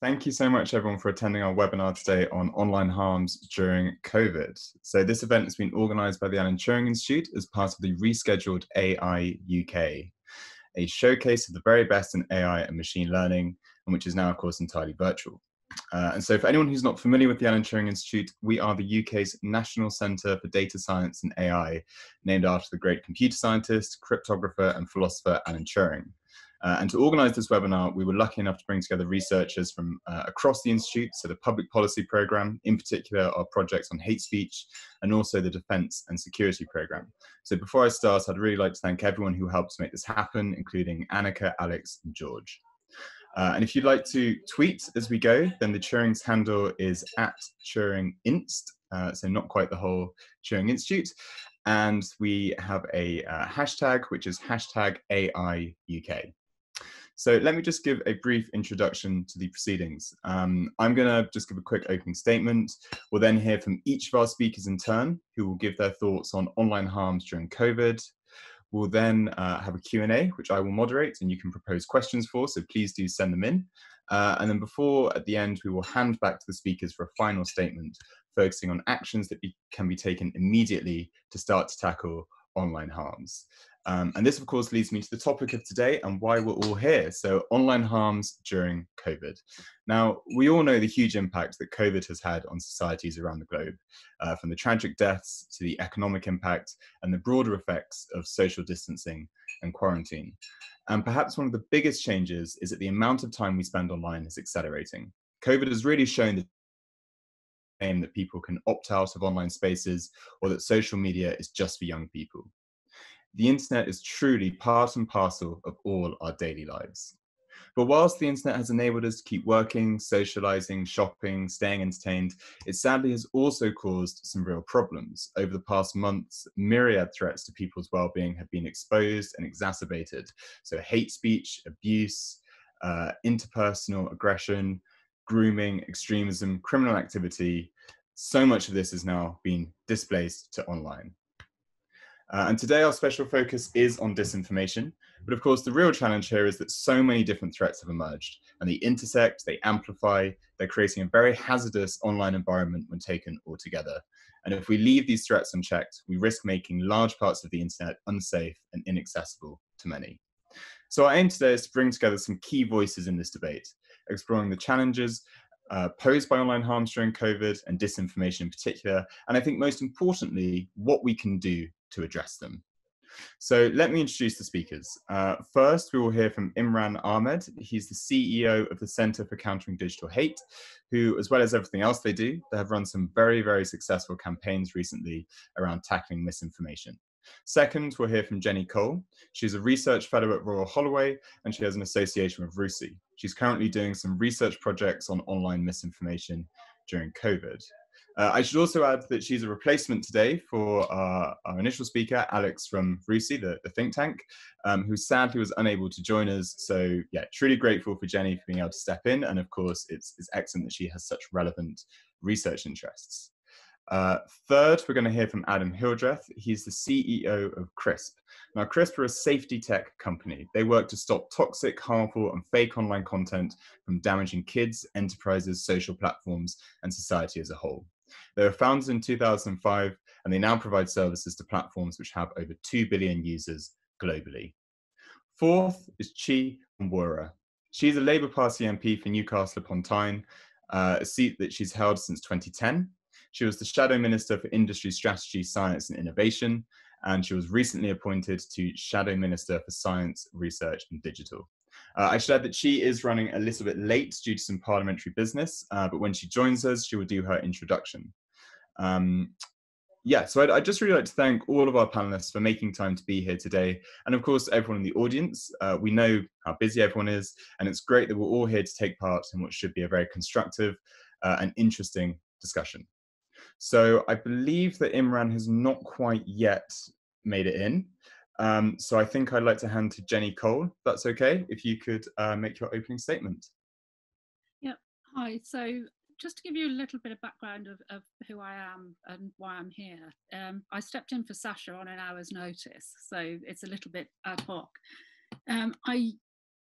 Thank you so much, everyone, for attending our webinar today on online harms during COVID. So this event has been organised by the Alan Turing Institute as part of the rescheduled AI UK, a showcase of the very best in AI and machine learning, and which is now, of course, entirely virtual. And so for anyone who's not familiar with the Alan Turing Institute, we are the UK's National Centre for Data Science and AI, named after the great computer scientist, cryptographer, and philosopher Alan Turing. And to organise this webinar, we were lucky enough to bring together researchers from across the Institute, so the Public Policy Programme, in particular our projects on hate speech, and also the Defence and Security Programme. So before I start, I'd really like to thank everyone who helped make this happen, including Annika, Alex, and George. And if you'd like to tweet as we go, then the Turing's handle is @TuringInst, so not quite the whole Turing Institute. And we have a hashtag, which is #AIUK. So let me just give a brief introduction to the proceedings. I'm going to just give a quick opening statement. We'll then hear from each of our speakers in turn, who will give their thoughts on online harms during COVID. We'll then have a Q&A, which I will moderate, and you can propose questions for, so please do send them in. And then at the end, we will hand back to the speakers for a final statement, focusing on actions that can be taken immediately to start to tackle online harms. And this, of course, leads me to the topic of today and why we're all here. So online harms during COVID. Now, we all know the huge impact that COVID has had on societies around the globe, from the tragic deaths to the economic impact and the broader effects of social distancing and quarantine. And perhaps one of the biggest changes is that the amount of time we spend online is accelerating. COVID has really shown the claim that people can opt out of online spaces or that social media is just for young people. The internet is truly part and parcel of all our daily lives. But whilst the internet has enabled us to keep working, socializing, shopping, staying entertained, it sadly has also caused some real problems. Over the past months, myriad threats to people's well-being have been exposed and exacerbated. So hate speech, abuse, interpersonal aggression, grooming, extremism, criminal activity, so much of this has now been displaced to online. And today our special focus is on disinformation. But of course, the real challenge here is that so many different threats have emerged and they intersect, they amplify, they're creating a very hazardous online environment when taken all together. And if we leave these threats unchecked, we risk making large parts of the internet unsafe and inaccessible to many. So our aim today is to bring together some key voices in this debate, exploring the challenges posed by online harms during COVID and disinformation in particular, and I think most importantly, what we can do to address them. So let me introduce the speakers. First, we will hear from Imran Ahmed. He's the CEO of the Center for Countering Digital Hate, who, as well as everything else they do, they have run some very, very successful campaigns recently around tackling misinformation. Second, we'll hear from Jenny Cole. She's a research fellow at Royal Holloway, and she has an association with RUSI. She's currently doing some research projects on online misinformation during COVID. I should also add that she's a replacement today for our initial speaker, Alex from RUSI, the think tank, who sadly was unable to join us. So yeah, truly grateful for Jenny for being able to step in. And of course, it's excellent that she has such relevant research interests. Third, we're going to hear from Adam Hildreth. He's the CEO of CRISP. Now, CRISP are a safety tech company. They work to stop toxic, harmful, and fake online content from damaging kids, enterprises, social platforms, and society as a whole. They were founded in 2005, and they now provide services to platforms which have over 2 billion users globally. Fourth is Onwurah. She's a Labour Party MP for Newcastle upon Tyne, a seat that she's held since 2010. She was the Shadow Minister for Industry Strategy, Science and Innovation, and she was recently appointed to Shadow Minister for Science, Research and Digital. I should add that she is running a little bit late due to some parliamentary business, but when she joins us, she will do her introduction. So I'd just really like to thank all of our panelists for making time to be here today. And of course, everyone in the audience. We know how busy everyone is, and it's great that we're all here to take part in what should be a very constructive and interesting discussion. So I believe that Imran has not quite yet made it in. So I think I'd like to hand to Jenny Cole, if that's okay, if you could make your opening statement. Yeah, hi. So just to give you a little bit of background of who I am and why I'm here. I stepped in for Sasha on an hour's notice, so it's a little bit ad hoc. I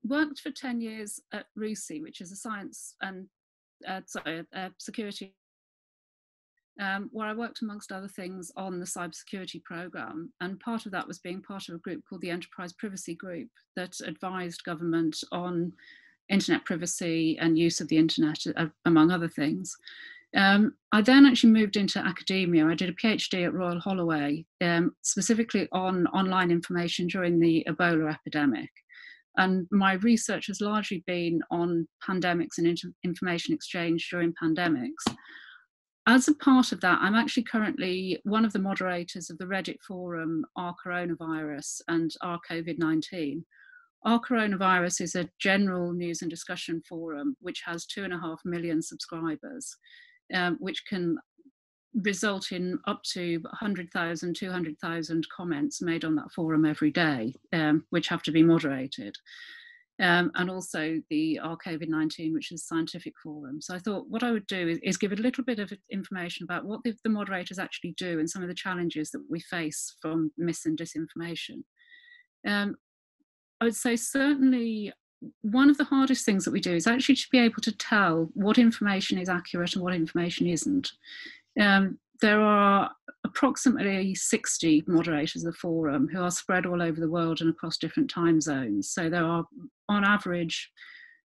worked for 10 years at RUSI, which is a science and security, where I worked amongst other things on the cybersecurity program. And part of that was being part of a group called the Enterprise Privacy Group that advised government on internet privacy and use of the internet, among other things. I then actually moved into academia. I did a PhD at Royal Holloway, specifically on online information during the Ebola epidemic. And my research has largely been on pandemics and information exchange during pandemics. As a part of that, I'm actually currently one of the moderators of the Reddit forum, Our Coronavirus and Our COVID-19. Our Coronavirus is a general news and discussion forum which has 2.5 million subscribers, which can result in up to 100,000, 200,000 comments made on that forum every day, which have to be moderated. And also the Our COVID-19, which is a scientific forum. So I thought what I would do is give a little bit of information about what the moderators actually do and some of the challenges that we face from mis and disinformation. I would say certainly one of the hardest things that we do is actually to be able to tell what information is accurate and what information isn't. There are approximately 60 moderators of the forum who are spread all over the world and across different time zones. So there are, on average,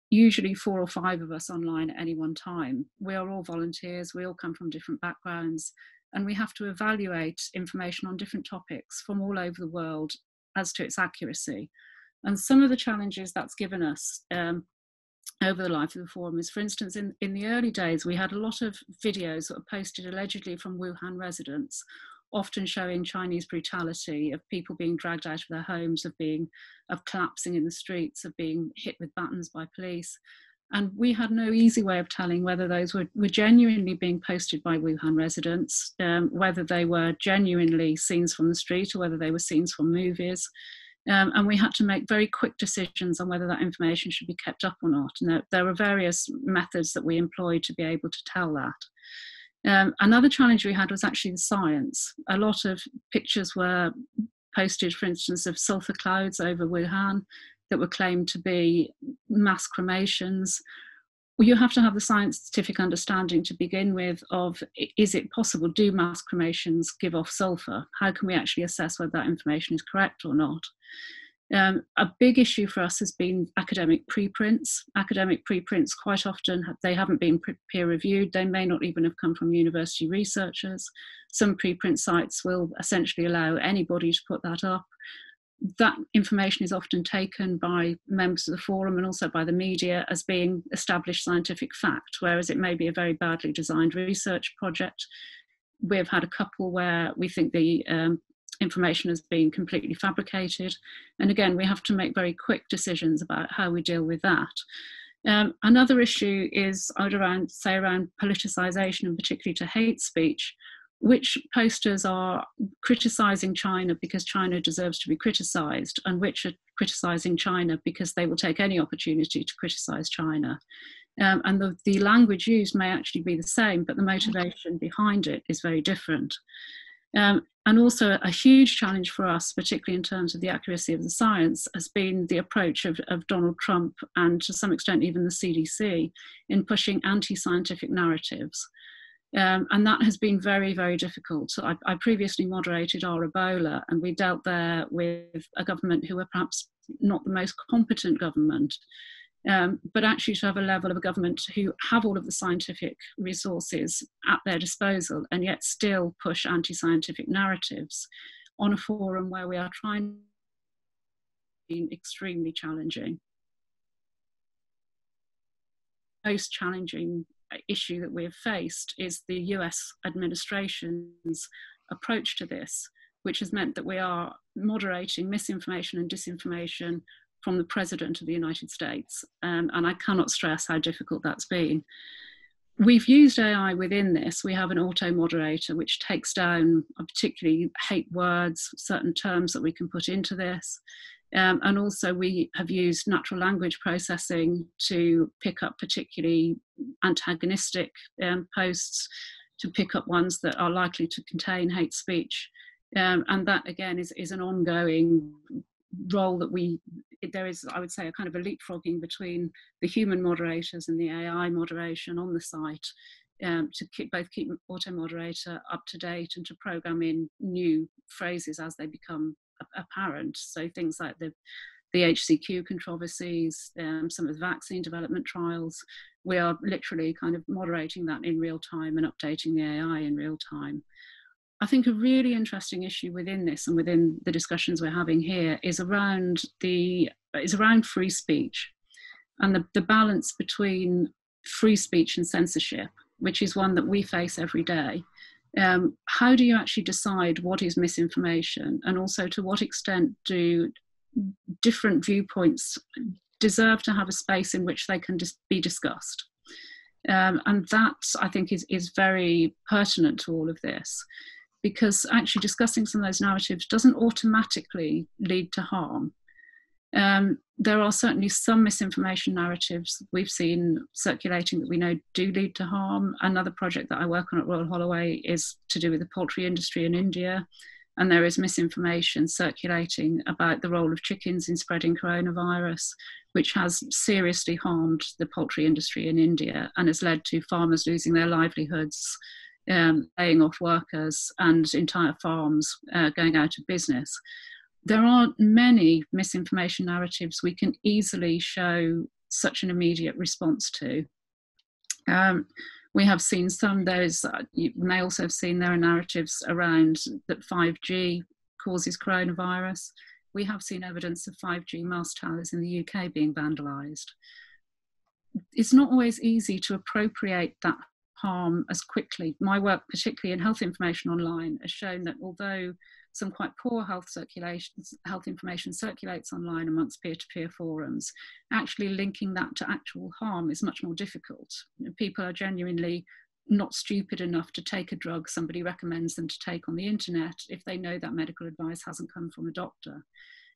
usually 4 or 5 of us online at any one time. We are all volunteers, we all come from different backgrounds, and we have to evaluate information on different topics from all over the world as to its accuracy. And some of the challenges that's given us over the life of the forum is, for instance, in the early days, we had a lot of videos that were posted allegedly from Wuhan residents, often showing Chinese brutality, of people being dragged out of their homes, of collapsing in the streets, of being hit with batons by police. And we had no easy way of telling whether those were genuinely being posted by Wuhan residents, whether they were genuinely scenes from the street or whether they were scenes from movies. And we had to make very quick decisions on whether that information should be kept up or not. And there were various methods that we employed to be able to tell that. Another challenge we had was actually the science. A lot of pictures were posted, for instance, of sulfur clouds over Wuhan that were claimed to be mass cremations. You have to have the scientific understanding to begin with of, is it possible, do mass cremations give off sulfur? How can we actually assess whether that information is correct or not? A big issue for us has been academic preprints. Academic preprints, quite often, they haven't been peer reviewed. They may not even have come from university researchers. Some preprint sites will essentially allow anybody to put that up. That information is often taken by members of the forum and also by the media as being established scientific fact, whereas it may be a very badly designed research project. We've had a couple where we think the information has been completely fabricated. And again, we have to make very quick decisions about how we deal with that. Another issue is around politicisation, and particularly to hate speech. Which posters are criticising China because China deserves to be criticised, and which are criticising China because they will take any opportunity to criticise China. And the language used may actually be the same, but the motivation behind it is very different. And also a huge challenge for us, particularly in terms of the accuracy of the science, has been the approach of Donald Trump and to some extent even the CDC in pushing anti-scientific narratives. And that has been very, very difficult. So I previously moderated our Ebola, and we dealt there with a government who were perhaps not the most competent government, but actually to have a level of a government who have all of the scientific resources at their disposal and yet still push anti-scientific narratives on a forum where we are trying to be extremely challenging. Most challenging issue that we have faced is the US administration's approach to this, which has meant that we are moderating misinformation and disinformation from the President of the United States. And I cannot stress how difficult that's been. We've used AI within this. We have an auto moderator which takes down particularly hate words, certain terms that we can put into this. And also we have used natural language processing to pick up particularly antagonistic posts, to pick up ones that are likely to contain hate speech. And that again is an ongoing role that we there is, I would say, a kind of a leapfrogging between the human moderators and the AI moderation on the site, to keep auto moderator up to date and to program in new phrases as they become apparent. So things like the HCQ controversies, some of the vaccine development trials, we are literally kind of moderating that in real time and updating the AI in real time. I think a really interesting issue within this and within the discussions we're having here is around free speech and the balance between free speech and censorship, which is one that we face every day. How do you actually decide what is misinformation, and also to what extent do different viewpoints deserve to have a space in which they can be discussed? And that, I think, is very pertinent to all of this, because actually discussing some of those narratives doesn't automatically lead to harm. There are certainly some misinformation narratives we've seen circulating that we know do lead to harm. Another project that I work on at Royal Holloway is to do with the poultry industry in India. And there is misinformation circulating about the role of chickens in spreading coronavirus, which has seriously harmed the poultry industry in India and has led to farmers losing their livelihoods, laying off workers, and entire farms going out of business. There aren't many misinformation narratives we can easily show such an immediate response to. We have seen some, you may also have seen there are narratives around that 5G causes coronavirus. We have seen evidence of 5G mast towers in the UK being vandalised. It's not always easy to appropriate that harm as quickly. My work, particularly in health information online, has shown that although some quite poor health information circulates online amongst peer-to-peer forums, actually linking that to actual harm is much more difficult. People are genuinely not stupid enough to take a drug somebody recommends them to take on the internet if they know that medical advice hasn't come from a doctor.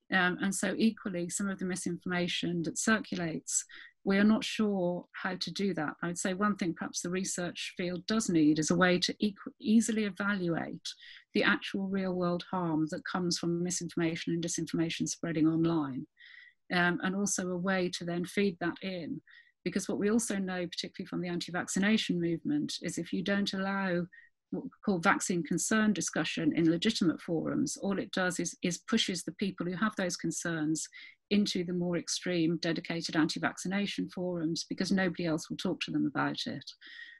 And so equally, some of the misinformation that circulates, we are not sure how to do that. I would say one thing perhaps the research field does need is a way to easily evaluate the actual real world harm that comes from misinformation and disinformation spreading online. And also a way to then feed that in. Because what we also know, particularly from the anti-vaccination movement, is if you don't allow what we call vaccine concern discussion in legitimate forums, all it does is pushes the people who have those concerns into the more extreme dedicated anti-vaccination forums, because nobody else will talk to them about it.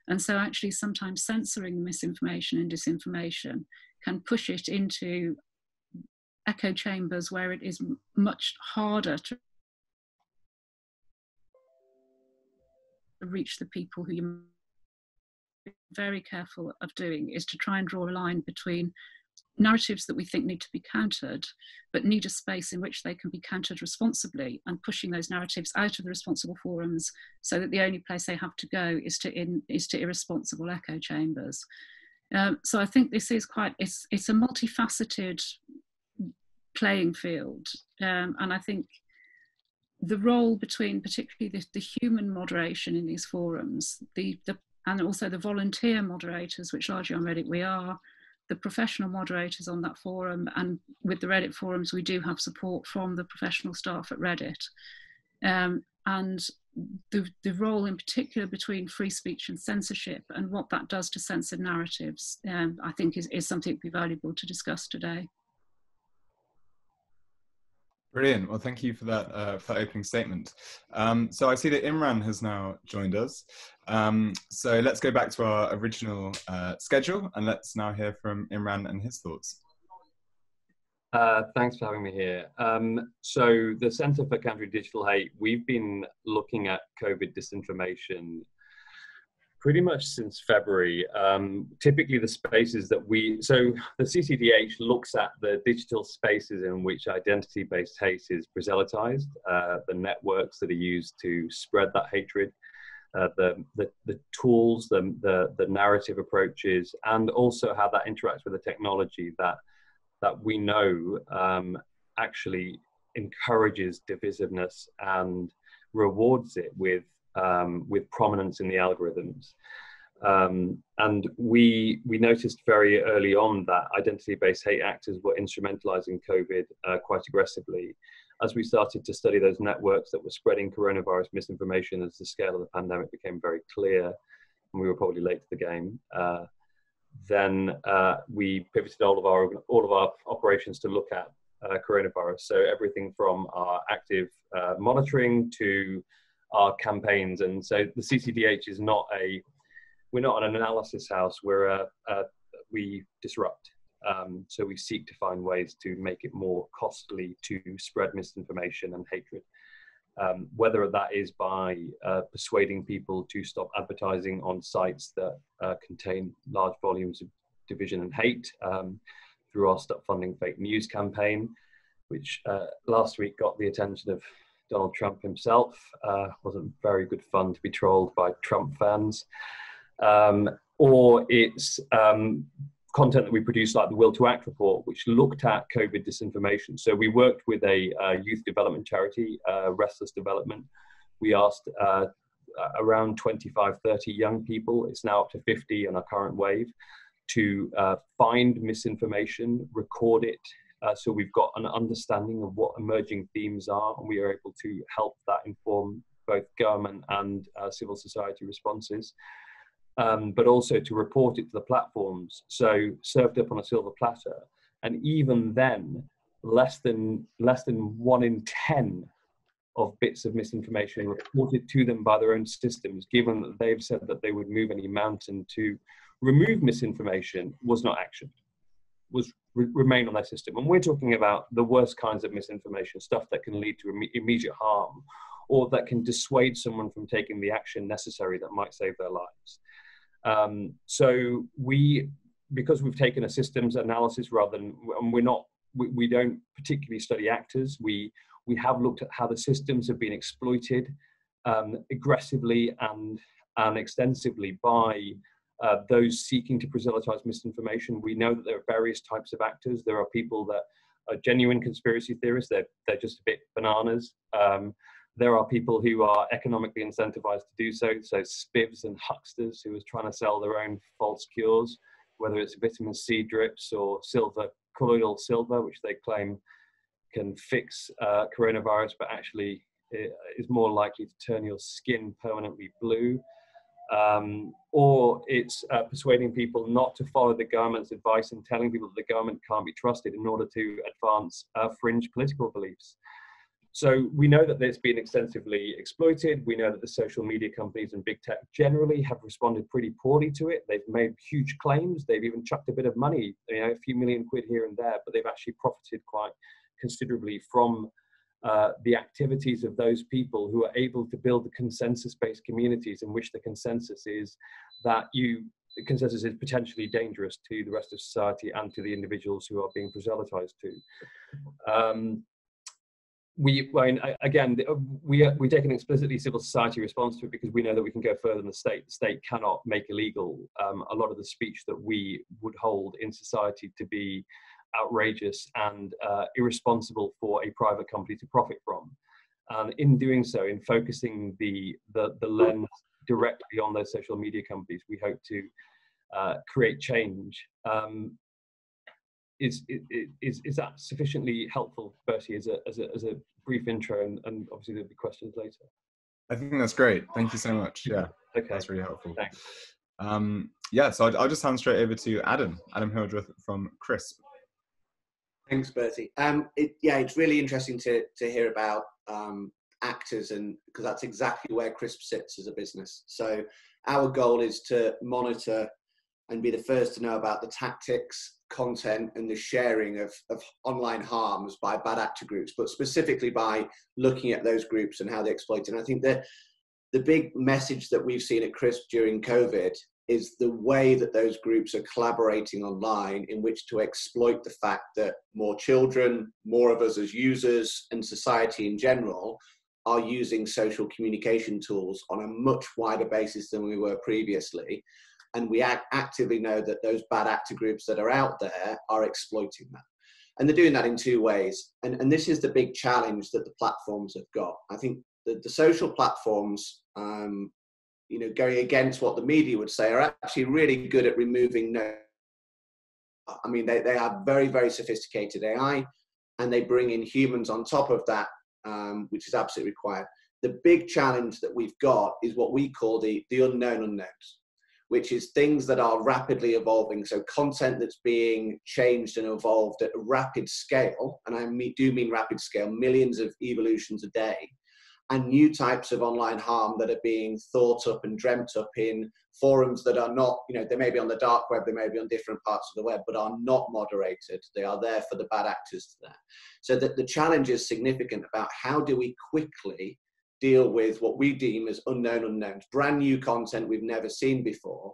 And so actually sometimes censoring misinformation and disinformation can push it into echo chambers where it is much harder to reach the people who you very careful of doing, is to try and draw a line between narratives that we think need to be countered, but need a space in which they can be countered responsibly, and pushing those narratives out of the responsible forums so that the only place they have to go is to irresponsible echo chambers. So I think this is it's a multifaceted playing field, and I think the role between particularly the human moderation in these forums, and also the volunteer moderators, which largely on Reddit we are, the professional moderators on that forum, and with the Reddit forums we do have support from the professional staff at Reddit. And the role in particular between free speech and censorship, and what that does to censored narratives, I think is something that would be valuable to discuss today. Brilliant. Well, thank you for that opening statement. So I see that Imran has now joined us. So let's go back to our original schedule, and let's now hear from Imran and his thoughts. Thanks for having me here. So the Centre for Countering Digital Hate, we've been looking at COVID disinformation pretty much since February. Typically the spaces that so the CCDH looks at the digital spaces in which identity-based hate is proselytized, the networks that are used to spread that hatred, the tools, the narrative approaches, and also how that interacts with the technology that we know actually encourages divisiveness and rewards it with prominence in the algorithms. And we noticed very early on that identity-based hate actors were instrumentalizing COVID quite aggressively. as we started to study those networks that were spreading coronavirus misinformation, as the scale of the pandemic became very clear, and we were probably late to the game, then we pivoted all of our operations to look at coronavirus. So everything from our active monitoring to our campaigns. And so the CCDH is we're not an analysis house. We disrupt. So we seek to find ways to make it more costly to spread misinformation and hatred. Whether that is by persuading people to stop advertising on sites that contain large volumes of division and hate, through our Stop Funding Fake News campaign, which last week got the attention of Donald Trump himself. Wasn't very good fun to be trolled by Trump fans. Or it's content that we produced, like the Will to Act report, which looked at COVID disinformation. So we worked with a youth development charity, Restless Development. We asked around 25, 30 young people, it's now up to 50 on our current wave, to find misinformation, record it, so we've got an understanding of what emerging themes are, and we are able to help that inform both government and civil society responses. But also to report it to the platforms, so served up on a silver platter. And even then, less than 1 in 10 of bits of misinformation reported to them by their own systems, given that they've said that they would move any mountain to remove misinformation, was not actioned, remain on their system. And we're talking about the worst kinds of misinformation, stuff that can lead to immediate harm, or that can dissuade someone from taking the action necessary that might save their lives. So because we've taken a systems analysis rather than, and we don't particularly study actors, we have looked at how the systems have been exploited aggressively and extensively by those seeking to proselytize misinformation. We know that there are various types of actors. There are people that are genuine conspiracy theorists. They're just a bit bananas. There are people who are economically incentivized to do so, so spivs and hucksters who are trying to sell their own false cures, whether it's vitamin C drips or colloidal silver, which they claim can fix coronavirus, but actually is more likely to turn your skin permanently blue. Or it's persuading people not to follow the government's advice and telling people that the government can't be trusted in order to advance fringe political beliefs. So we know that it's been extensively exploited. We know that the social media companies and big tech generally have responded pretty poorly to it. They've made huge claims. They've even chucked a bit of money, a few million quid here and there, but they've actually profited quite considerably from the activities of those people who are able to build the consensus-based communities in which the consensus is that the consensus is potentially dangerous to the rest of society and to the individuals who are being proselytized to. We take an explicitly civil society response to it because we know that we can go further than the state. The state cannot make illegal a lot of the speech that we would hold in society to be outrageous and irresponsible for a private company to profit from. And in doing so, in focusing the lens directly on those social media companies, we hope to create change. Is that sufficiently helpful, Bertie, as a brief intro, and obviously there'll be questions later? I think that's great. Thank you so much. Yeah, okay. That's really helpful. Thanks. Yeah, so I'll just hand straight over to Adam Hildreth from CRISP. Thanks, Bertie. It's really interesting to hear about actors, and because that's exactly where CRISP sits as a business. So our goal is to monitor and be the first to know about the tactics, content, and the sharing of online harms by bad actor groups, but specifically by looking at those groups and how they exploit it. And I think that the big message that we've seen at CRISP during COVID is the way that those groups are collaborating online in which to exploit the fact that more children, more of us as users, and society in general are using social communication tools on a much wider basis than we were previously. And we actively know that those bad actor groups that are out there are exploiting that. And they're doing that in two ways. And this is the big challenge that the platforms have got. I think that the social platforms, going against what the media would say, are actually really good at removing no. I mean, they have very, very sophisticated AI. and they bring in humans on top of that, which is absolutely required. The big challenge that we've got is what we call the unknown unknowns, which is things that are rapidly evolving. So content that's being changed and evolved at a rapid scale, and I do mean rapid scale, millions of evolutions a day, and new types of online harm that are being thought up and dreamt up in forums that are not, they may be on the dark web, they may be on different parts of the web, but are not moderated. They are there for the bad actors there. So that the challenge is significant about how do we quickly deal with what we deem as unknown unknowns, brand new content we've never seen before.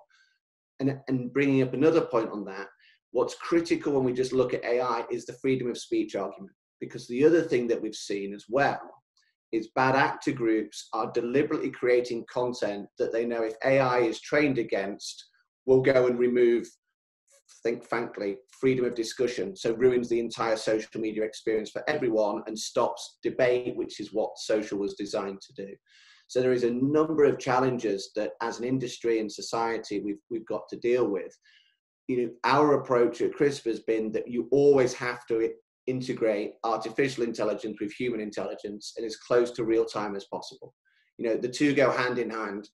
And bringing up another point on that, what's critical when we just look at AI is the freedom of speech argument. Because the other thing that we've seen as well is bad actor groups are deliberately creating content that they know if AI is trained against, will go and remove, frankly, freedom of discussion. So ruins the entire social media experience for everyone and stops debate, which is what social was designed to do. So there is a number of challenges that as an industry and society we've got to deal with. Our approach at CRISP has been that you always have to integrate artificial intelligence with human intelligence and as close to real time as possible. The two go hand in hand.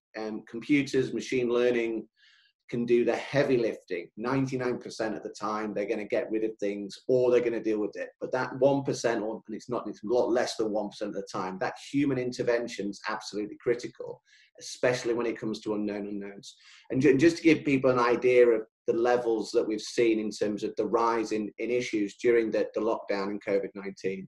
Computers, machine learning can do the heavy lifting. 99% of the time, they're going to get rid of things or they're going to deal with it. But that 1%, and it's a lot less than 1% of the time, that human intervention is absolutely critical, especially when it comes to unknown unknowns. And just to give people an idea of the levels that we've seen in terms of the rise in issues during the lockdown in COVID-19.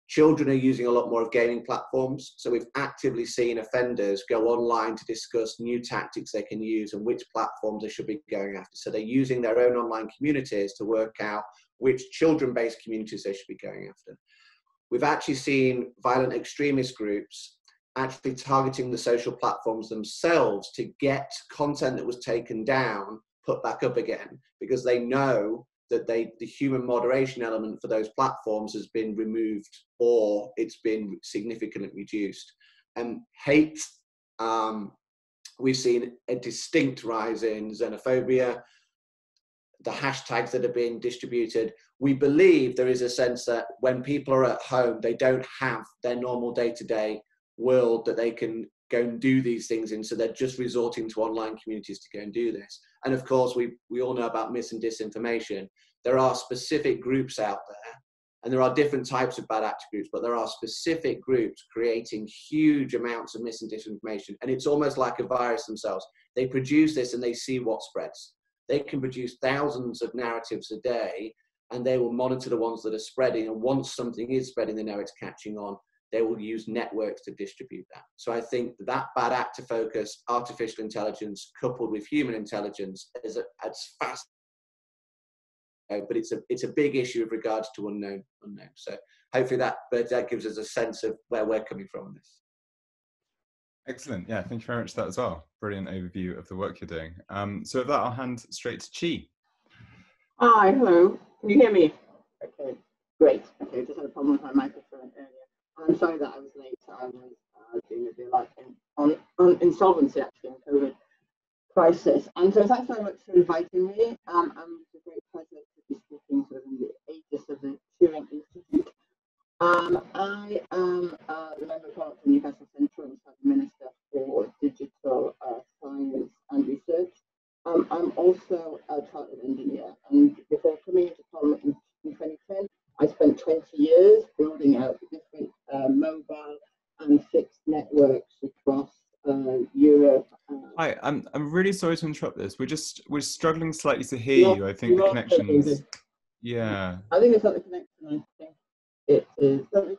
Children are using a lot more of gaming platforms. So we've actively seen offenders go online to discuss new tactics they can use and which platforms they should be going after. So they're using their own online communities to work out which children-based communities they should be going after. We've actually seen violent extremist groups actually targeting the social platforms themselves to get content that was taken down put back up again, because they know that the human moderation element for those platforms has been removed or it's been significantly reduced. And hate, we've seen a distinct rise in xenophobia, the hashtags that are being distributed. We believe there is a sense that when people are at home, they don't have their normal day-to-day world that they can go and do these things in, so they're just resorting to online communities to go and do this. And of course, we all know about mis and disinformation. There are specific groups out there, and there are different types of bad actor groups, but there are specific groups creating huge amounts of mis and disinformation, and it's almost like a virus themselves. They produce this and they see what spreads. They can produce thousands of narratives a day, and they will monitor the ones that are spreading, and once something is spreading, they know it's catching on. They will use networks to distribute that. So I think that bad actor focus, artificial intelligence coupled with human intelligence is fast, but it's a big issue with regards to unknown. So hopefully that gives us a sense of where we're coming from on this. Excellent. Yeah, thank you very much for that as well. Brilliant overview of the work you're doing. So with that, I'll hand straight to Chi. Hi, hello. Can you hear me? Okay, great. Okay, just had a problem with my microphone earlier. I'm sorry that I was late. I was doing a bit like on insolvency actually and COVID crisis. And so thanks very much for inviting me. It's a great pleasure to be speaking sort of in the aegis of the Turing Institute. I am the Member of Parliament for Newcastle Central and Site Minister for Digital Science and Research. I'm also a chartered engineer, and before coming into Parliament in 2010, I spent 20 years building out different mobile and fixed networks across Europe. Hi, I'm really sorry to interrupt this. We're struggling slightly to hear you. I think the connection's yeah. I think it's not the connection. I think it is. Let me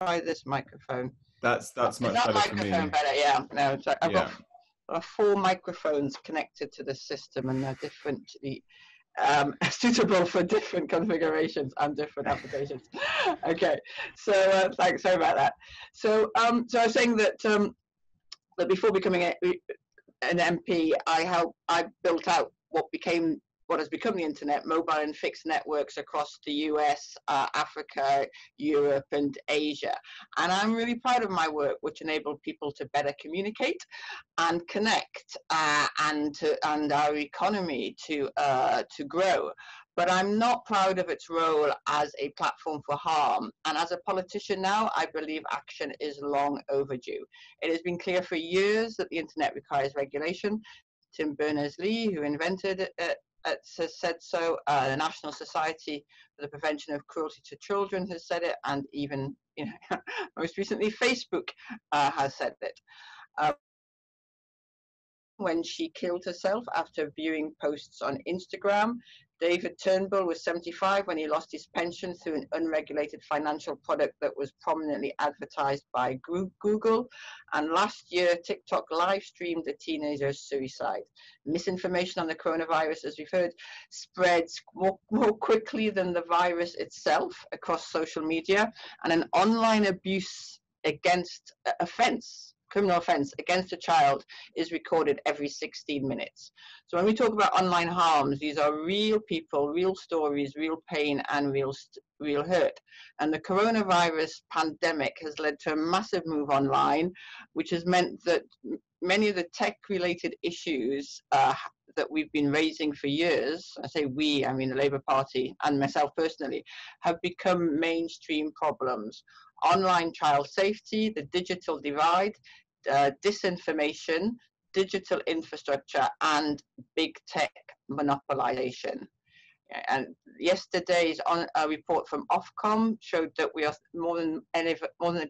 try this microphone. That's much better for me. Better, yeah. No, so I've got 4 microphones connected to the system, and they're differently suitable for different configurations and different applications. Okay, so thanks. Sorry about that. So I was saying that that before becoming an MP, I built out what has become the internet, mobile and fixed networks across the US, Africa, Europe, and Asia. And I'm really proud of my work, which enabled people to better communicate and connect, and our economy to grow. but I'm not proud of its role as a platform for harm. And as a politician now, I believe action is long overdue. It has been clear for years that the internet requires regulation. Tim Berners-Lee, who invented it, has said so. The National Society for the Prevention of Cruelty to Children has said it, and even most recently Facebook has said it. When she killed herself after viewing posts on Instagram. David Turnbull was 75 when he lost his pension through an unregulated financial product that was prominently advertised by Google. And last year, TikTok live streamed a teenager's suicide. Misinformation on the coronavirus, as we've heard, spreads more quickly than the virus itself across social media. And an online abuse against criminal offence against a child is recorded every 16 minutes. So when we talk about online harms, these are real people, real stories, real pain, and real hurt. And the coronavirus pandemic has led to a massive move online, which has meant that many of the tech-related issues that we've been raising for years, I say we, I mean the Labour Party and myself personally, have become mainstream problems. Online child safety, the digital divide, disinformation, digital infrastructure, and big tech monopolization. And yesterday's report from Ofcom showed that we are more than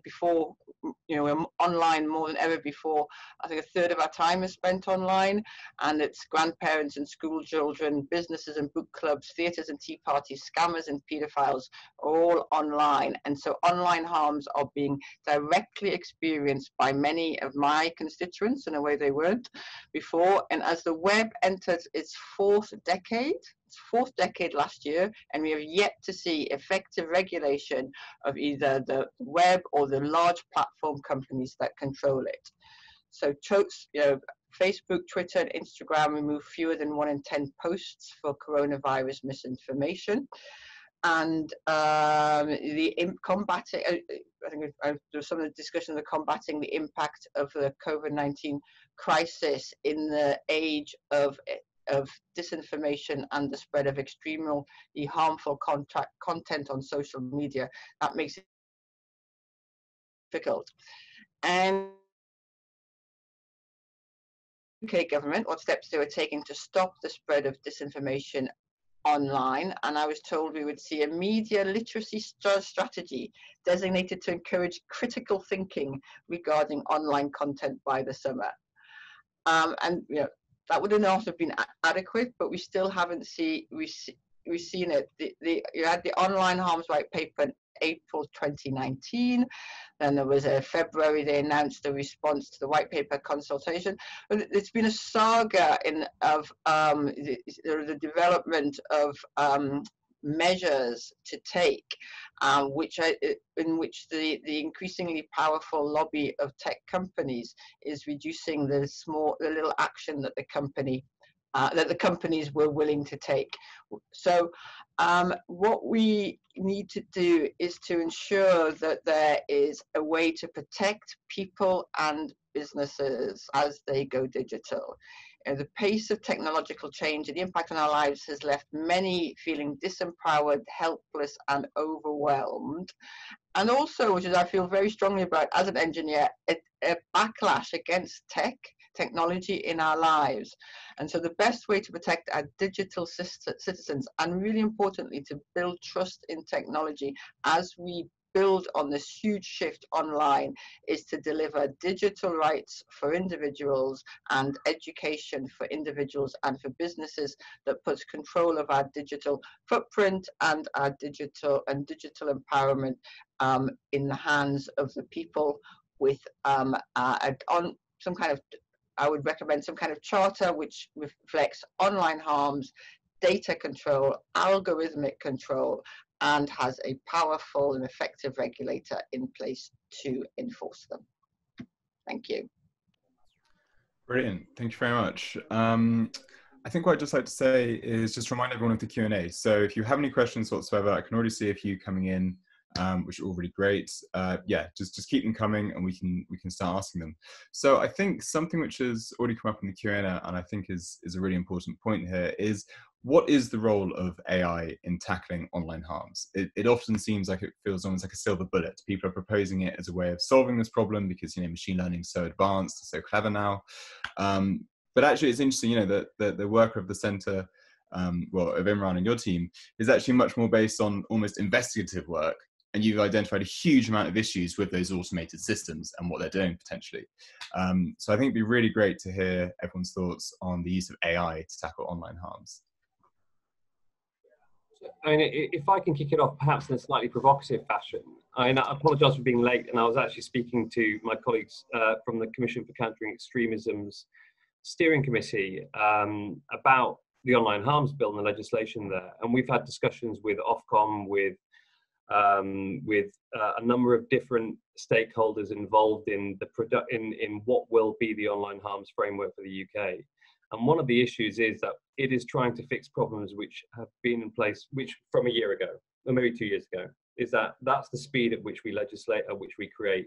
before, we're online more than ever before. I think a third of our time is spent online, and it's grandparents and school children, businesses and book clubs, theatres and tea parties, scammers and paedophiles are all online. And so online harms are being directly experienced by many of my constituents in a way they weren't before. And as the web enters its fourth decade last year, and we have yet to see effective regulation of either the web or the large platform companies that control it. So, Facebook, Twitter, and Instagram remove fewer than 1 in 10 posts for coronavirus misinformation. And combating, I think there was some of the discussion of combating the impact of the COVID-19 crisis in the age of disinformation and the spread of extremely harmful content on social media. That makes it difficult. And the UK government, what steps they were taking to stop the spread of disinformation online, and I was told we would see a media literacy strategy designated to encourage critical thinking regarding online content by the summer. And that would not have been adequate, but we still haven't seen it. You had the online harms white paper in April 2019. Then there was a February, they announced a response to the white paper consultation. But it's been a saga of the development of measures to take, in which the increasingly powerful lobby of tech companies is reducing the little action that the companies were willing to take. So what we need to do is to ensure that there is a way to protect people and businesses as they go digital. The pace of technological change and the impact on our lives has left many feeling disempowered, helpless, and overwhelmed. And also, which is I feel very strongly about as an engineer, a backlash against technology in our lives. And so the best way to protect our digital citizens, and really importantly, to build trust in technology as we build on this huge shift online, is to deliver digital rights for individuals and education for individuals and for businesses that puts control of our digital footprint and our digital empowerment in the hands of the people, with some kind of, I would recommend some kind of charter which reflects online harms, data control, algorithmic control, and has a powerful and effective regulator in place to enforce them. Thank you. Brilliant. Thank you very much. I think what I'd just like to say is just remind everyone of the Q&A. So if you have any questions whatsoever, I can already see a few coming in, which are all really great. Yeah, just keep them coming, and we can start asking them. So I think something which has already come up in the Q&A, and I think is a really important point here, is what is the role of AI in tackling online harms? It often seems like it feels almost like a silver bullet. People are proposing it as a way of solving this problem because, you know, machine learning is so advanced, so clever now. But actually, it's interesting, you know, that the work of the centre, well, of Imran and your team, is actually much more based on almost investigative work. And you've identified a huge amount of issues with those automated systems and what they're doing potentially. So I think it'd be really great to hear everyone's thoughts on the use of AI to tackle online harms. I mean, if I can kick it off perhaps in a slightly provocative fashion, I apologise for being late, and I was actually speaking to my colleagues from the Commission for Countering Extremism's steering committee about the online harms bill and the legislation there. And we've had discussions with Ofcom, with a number of different stakeholders involved in in what will be the online harms framework for the UK. And one of the issues is that it is trying to fix problems which have been in place, which from a year ago, or maybe 2 years ago, is that's the speed at which we legislate, at which we create,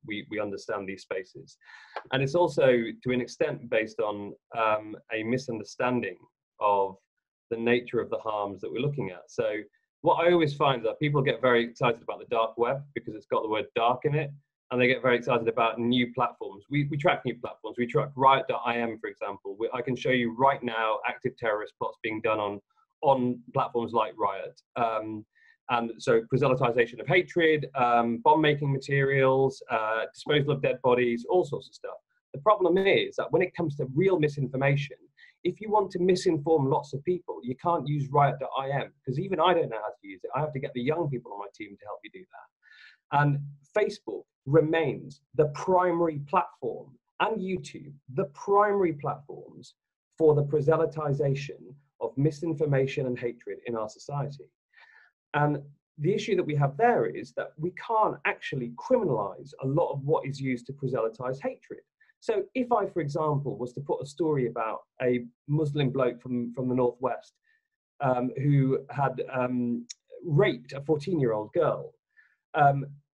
we understand these spaces. And it's also, to an extent, based on a misunderstanding of the nature of the harms that we're looking at. So what I always find is that people get very excited about the dark web because it's got the word dark in it, and they get very excited about new platforms. We track new platforms. We track Riot.im, for example. I can show you right now active terrorist plots being done on platforms like Riot. And so proselytization of hatred, bomb-making materials, disposal of dead bodies, all sorts of stuff. The problem is that when it comes to real misinformation, if you want to misinform lots of people, you can't use Riot.im, because even I don't know how to use it. I have to get the young people on my team to help me do that. And Facebook remains the primary platform, and YouTube, the primary platforms for the proselytization of misinformation and hatred in our society. And the issue that we have there is that we can't actually criminalize a lot of what is used to proselytize hatred. So if I, for example, was to put a story about a Muslim bloke from the Northwest who had raped a 14-year-old girl,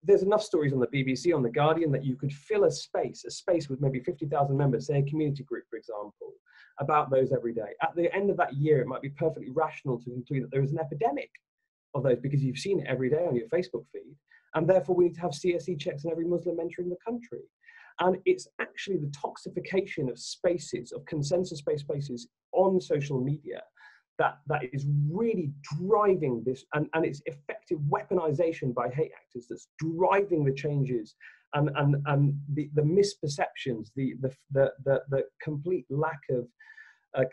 there's enough stories on the BBC, on The Guardian, that you could fill a space with maybe 50,000 members, say a community group, for example, about those every day. At the end of that year, it might be perfectly rational to conclude that there is an epidemic of those because you've seen it every day on your Facebook feed. And therefore, we need to have CSE checks on every Muslim entering the country. And it's actually the toxification of spaces, of consensus-based spaces on social media that is really driving this, and its effective weaponization by hate actors that's driving the changes and the misperceptions, the complete lack of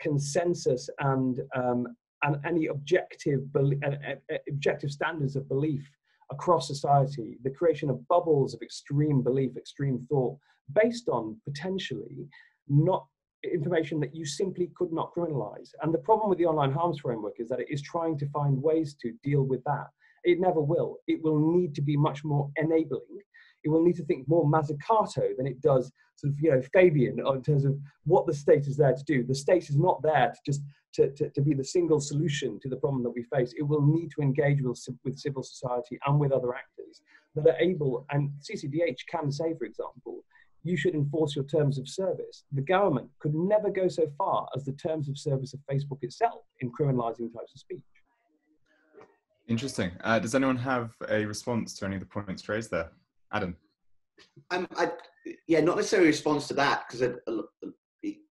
consensus and any objective standards of belief across society, the creation of bubbles of extreme belief, extreme thought, based on potentially not information that you simply could not criminalize. And the problem with the online harms framework is that it is trying to find ways to deal with that. It never will. It will need to be much more enabling. It will need to think more Mazzucato than it does sort of, you know, Fabian in terms of what the state is there to do. The state is not there to just to be the single solution to the problem that we face. It will need to engage with civil society and with other actors that are able, and CCDH can say, for example, you should enforce your terms of service. The government could never go so far as the terms of service of Facebook itself in criminalizing types of speech. Interesting. Does anyone have a response to any of the points raised there? Adam? Yeah, not necessarily a response to that, because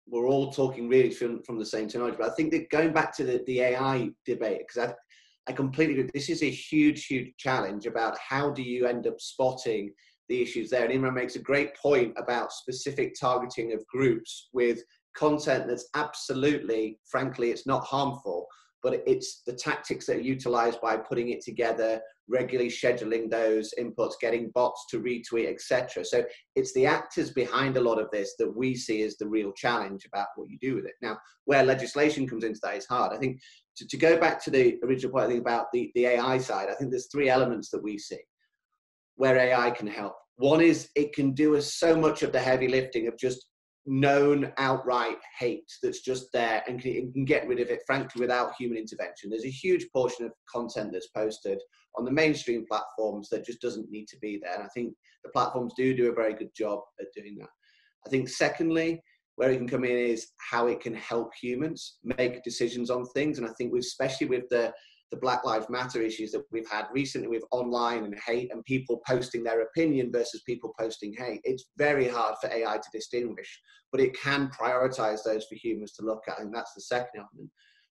we're all talking really from the same technology, but I think that going back to the AI debate, because I completely agree, this is a huge challenge about how do you end up spotting the issues there. And Imran makes a great point about specific targeting of groups with content that's absolutely, frankly, it's not harmful, but it's the tactics that are utilized by putting it together, regularly scheduling those inputs, getting bots to retweet, etc. So it's the actors behind a lot of this that we see as the real challenge about what you do with it. Now, where legislation comes into that is hard. I think to go back to the original point, I think about the AI side, I think there's three elements that we see where AI can help. One is it can do so much of the heavy lifting of just known outright hate that's just there, and it can get rid of it, frankly, without human intervention. There's a huge portion of content that's posted on the mainstream platforms that just doesn't need to be there. And I think the platforms do a very good job at doing that. I think secondly, Where it can come in is how it can help humans make decisions on things. And I think especially with the Black Lives Matter issues that we've had recently with online and hate and people posting their opinion versus people posting hate, it's very hard for AI to distinguish, but it can prioritize those for humans to look at. And that's the second element.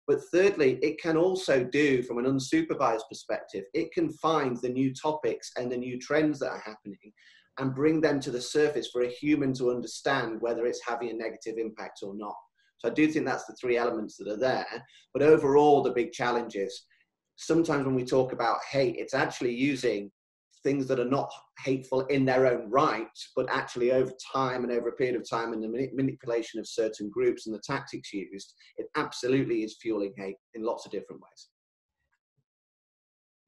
But thirdly, it can also do, from an unsupervised perspective, it can find the new topics and the new trends that are happening and bring them to the surface for a human to understand whether it's having a negative impact or not. So I do think that's the three elements that are there. But overall, the big challenge is sometimes when we talk about hate, it's actually using things that are not hateful in their own right, but actually over time and over a period of time and the manipulation of certain groups and the tactics used, it absolutely is fueling hate in lots of different ways.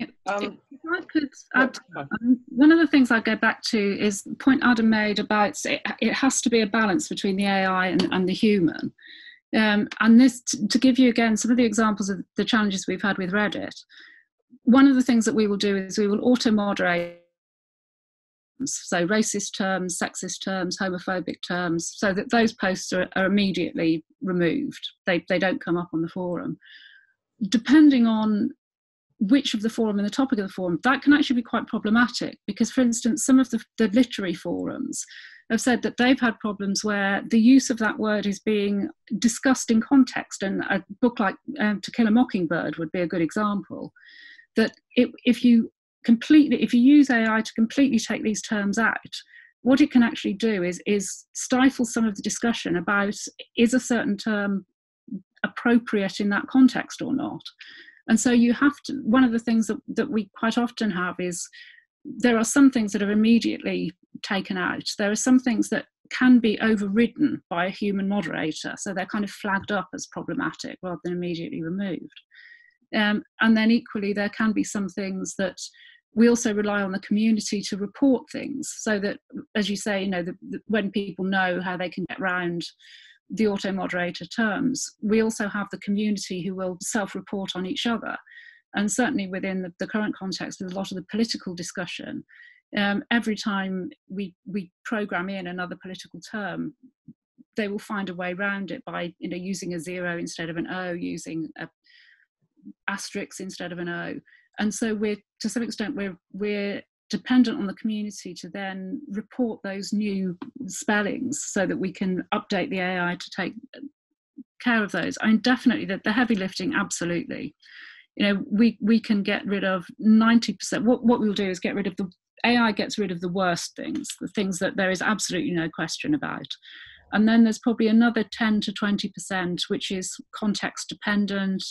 If I could add, one of the things I go back to is the point Adam made about it has to be a balance between the AI and the human. And this, to give you again some of the examples of the challenges we've had with Reddit, one of the things that we will do is we will auto-moderate, so racist terms, sexist terms, homophobic terms, so that those posts are immediately removed. They don't come up on the forum. Depending on which of the forum and the topic of the forum, that can actually be quite problematic because, for instance, some of the literary forums have said that they've had problems where the use of that word is being discussed in context, and a book like To Kill a Mockingbird would be a good example. That if you use AI to completely take these terms out, what it can actually do is stifle some of the discussion about is a certain term appropriate in that context or not. And so you have to, one of the things that we quite often have is there are some things that are immediately taken out. There are some things that can be overridden by a human moderator. So they're kind of flagged up as problematic rather than immediately removed. And then equally, there can be some things that we also rely on the community to report things so that, as you say, you know, when people know how they can get around the auto-moderator terms, we also have the community who will self-report on each other. And certainly within the current context, with a lot of the political discussion, every time we program in another political term, they will find a way around it by, you know, using a 0 instead of an O, using a asterisk instead of an O. And so we're, to some extent, we're dependent on the community to then report those new spellings so that we can update the AI to take care of those. I mean, definitely the heavy lifting, absolutely. You know, we can get rid of 90%. What we'll do is get rid of the AI gets rid of the worst things, the things that there is absolutely no question about. And then there's probably another 10 to 20%, which is context dependent,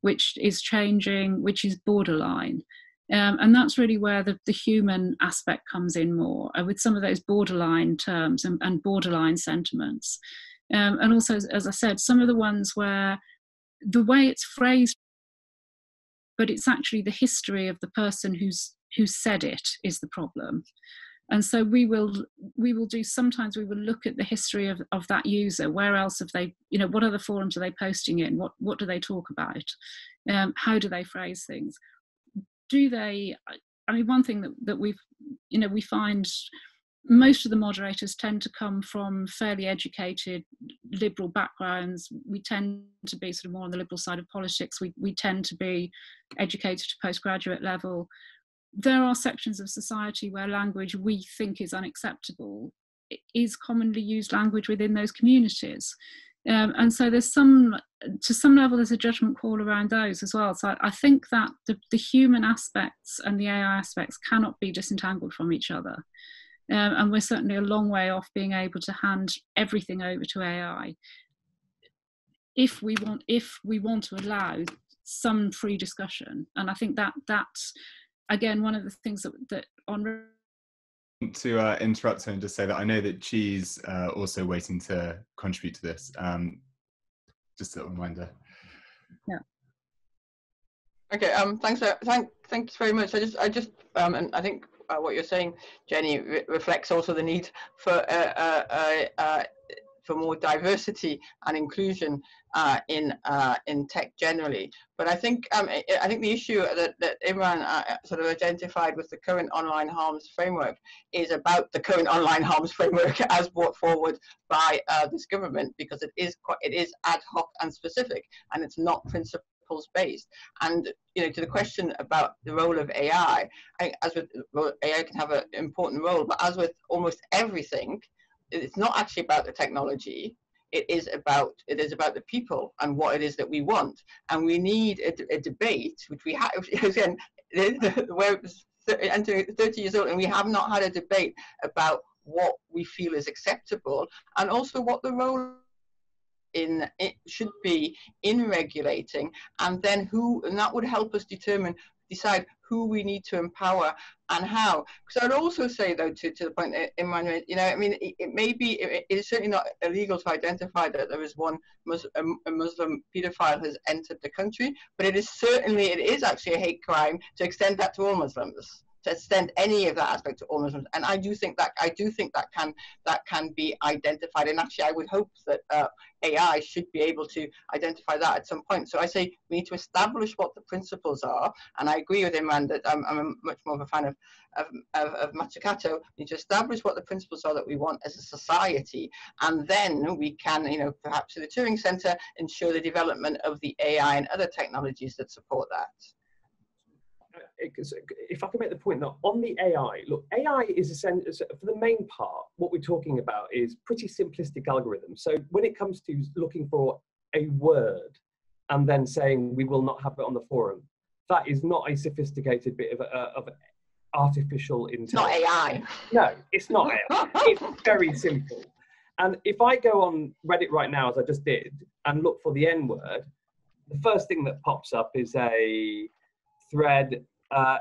which is changing, which is borderline. And that's really where the human aspect comes in more, with some of those borderline terms and borderline sentiments. And also, as I said, some of the ones where the way it's phrased, but it's actually the history of the person who said it is the problem. And so we will do, sometimes we will look at the history of that user. Where else have they, you know, what other forums are they posting in? What do they talk about? How do they phrase things? Do they, I mean, one thing that we've, you know, we find most of the moderators tend to come from fairly educated liberal backgrounds. We tend to be sort of more on the liberal side of politics. We tend to be educated to postgraduate level. There are sections of society where language we think is unacceptable. It is commonly used language within those communities. And so there's to some level, there's a judgment call around those as well. So I think that the human aspects and the AI aspects cannot be disentangled from each other. And we're certainly a long way off being able to hand everything over to AI. If we want to allow some free discussion. And I think that's, again, one of the things that Onwurah. To interrupt and just say that I know that Chi's also waiting to contribute to this. Just a reminder. Yeah. Okay. Thanks very much. I just and I think what you're saying, Jenny, reflects also the need for for more diversity and inclusion in tech generally. But I think the issue that Imran sort of identified with the current online harms framework is about the current online harms framework as brought forward by this government, because it is ad hoc and specific, and it's not principles based. And to the question about the role of AI, as with AI can have an important role, but as with almost everything, it's not actually about the technology. It is about the people and what it is that we want. And we need a debate, which we have again. We're entering 30 years old, and we have not had a debate about what we feel is acceptable, and also what the role it should be in regulating, and then and that would help us decide who we need to empower and how. Because I'd also say, though, to the point that Imran made, it is certainly not illegal to identify that there is a Muslim paedophile has entered the country, but it is actually a hate crime to extend that to all Muslims, to extend any of that aspect to all Muslims. And I do think that can be identified. And actually, I would hope that AI should be able to identify that at some point. So I say we need to establish what the principles are. And I agree with Imran that I'm much more of a fan of Mazzucato. We need to establish what the principles are that we want as a society, and then we can, perhaps through the Turing Centre, ensure the development of the AI and other technologies that support that. If I can make the point that on the AI, look, AI is essentially, for the main part, what we're talking about is pretty simplistic algorithms. So when it comes to looking for a word and then saying we will not have it on the forum, that is not a sophisticated bit of artificial intelligence. It's not AI. No, it's not AI. It's very simple. And if I go on Reddit right now, as I just did, and look for the N word, the first thing that pops up is a thread.